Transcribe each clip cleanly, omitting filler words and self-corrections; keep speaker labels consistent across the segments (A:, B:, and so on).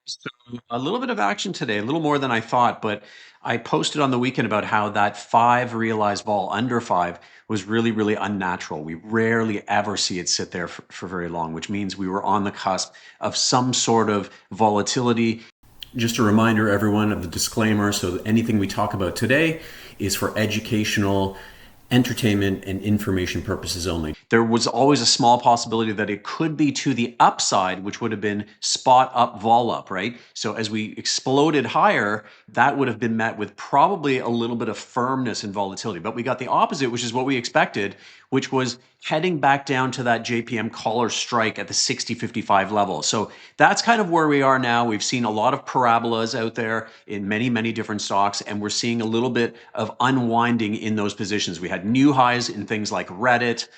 A: So a little bit of action today, a little more than I thought, but I posted on the weekend about how that five realized vol under five was really, really unnatural. We rarely ever see it sit there for very long, which means we were on the cusp of some sort of volatility. Just a reminder, everyone, of the disclaimer. So anything we talk about today is for educational, entertainment, and information purposes only. There was always a small possibility that it could be to the upside, which would have been spot up, vol up, right? So as we exploded higher, that would have been met with probably a little bit of firmness and volatility. But we got the opposite, which is what we expected, which was heading back down to that JPM collar strike at the 60.55 level. So that's kind of where we are now. We've seen a lot of parabolas out there in many, many different stocks, and we're seeing a little bit of unwinding in those positions. We had new highs in things like Reddit.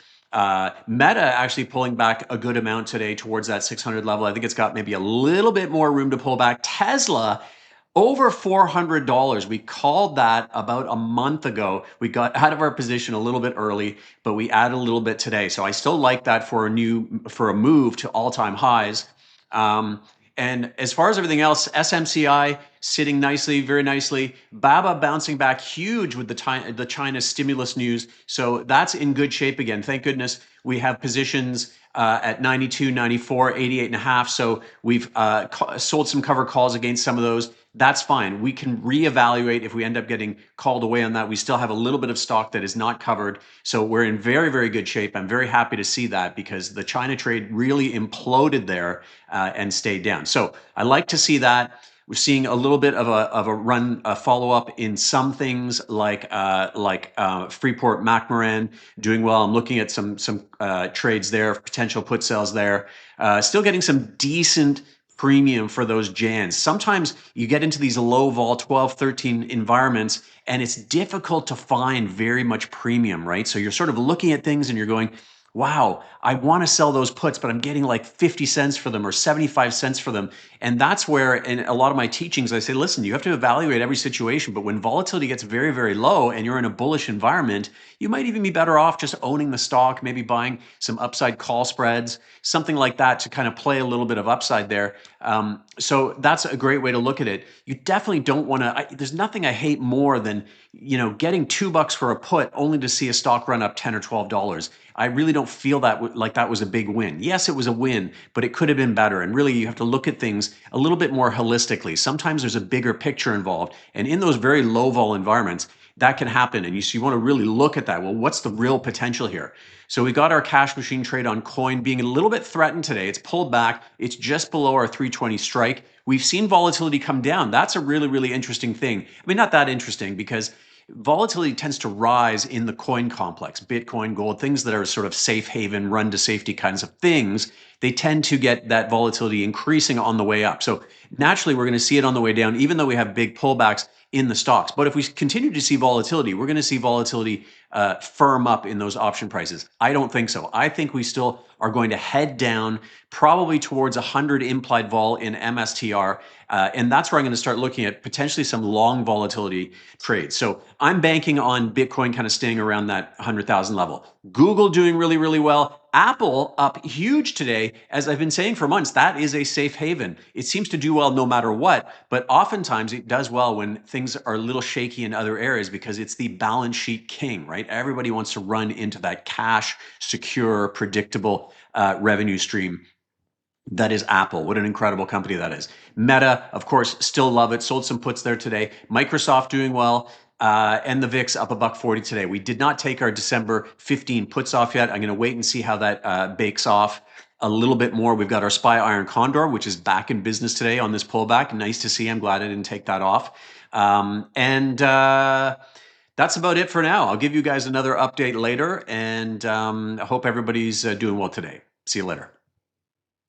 A: Meta actually pulling back a good amount today towards that 600 level. I think it's got maybe a little bit more room to pull back. Tesla over $400. We called that about a month ago. We got out of our position a little bit early, but we added a little bit today. So I still like that for a move to all-time highs. And as far as everything else, SMCI sitting nicely, very nicely. BABA bouncing back huge with the China stimulus news. So that's in good shape again. Thank goodness we have positions at 92, 94, 88 and a half. So we've sold some cover calls against some of those. That's fine. We can reevaluate if we end up getting called away on that. We still have a little bit of stock that is not covered. So we're in very, very good shape. I'm very happy to see that because the China trade really imploded there and stayed down. So I like to see that. We're seeing a little bit of a follow up in some things like Freeport McMoran doing well. I'm looking at some trades there, potential put sales there. Still getting some decent premium for those Jans. Sometimes you get into these low vol 12, 13 environments and it's difficult to find very much premium, right? So you're sort of looking at things and you're going, wow, I want to sell those puts, but I'm getting like 50 cents for them or 75 cents for them. And that's where, in a lot of my teachings, I say, listen, you have to evaluate every situation. But when volatility gets very, very low and you're in a bullish environment, you might even be better off just owning the stock, maybe buying some upside call spreads, something like that to kind of play a little bit of upside there. So that's a great way to look at it. You definitely don't want to, there's nothing I hate more than, getting $2 for a put only to see a stock run up 10 or $12. I really don't feel like that was a big win. Yes, it was a win, but it could have been better. And really, you have to look at things a little bit more holistically. Sometimes there's a bigger picture involved. And in those very low vol environments, that can happen. And you want to really look at that. Well, what's the real potential here? So we got our cash machine trade on coin being a little bit threatened today. It's pulled back. It's just below our 320 strike. We've seen volatility come down. That's a really, really interesting thing. I mean, not that interesting because volatility tends to rise in the coin complex, Bitcoin, gold, things that are sort of safe haven, run to safety kinds of things. They tend to get that volatility increasing on the way up. So naturally, we're going to see it on the way down, even though we have big pullbacks in the stocks. But if we continue to see volatility, we're going to see volatility firm up in those option prices. I don't think so. I think we still are going to head down probably towards 100 implied vol in MSTR. And that's where I'm going to start looking at potentially some long volatility trades. So I'm banking on Bitcoin kind of staying around that 100,000 level. Google doing really, really well. Apple up huge today. As I've been saying for months, that is a safe haven. It seems to do well no matter what, but oftentimes it does well when things are a little shaky in other areas because it's the balance sheet king, right? Everybody wants to run into that cash, secure, predictable revenue stream. That is Apple. What an incredible company that is. Meta, of course, still love it. Sold some puts there today. Microsoft doing well. And the VIX up $1.40 today. We did not take our December 15 puts off yet. I'm going to wait and see how that bakes off a little bit more. We've got our SPY Iron Condor, which is back in business today on this pullback. Nice to see. I'm glad I didn't take that off. That's about it for now. I'll give you guys another update later, and I hope everybody's doing well today. See you later.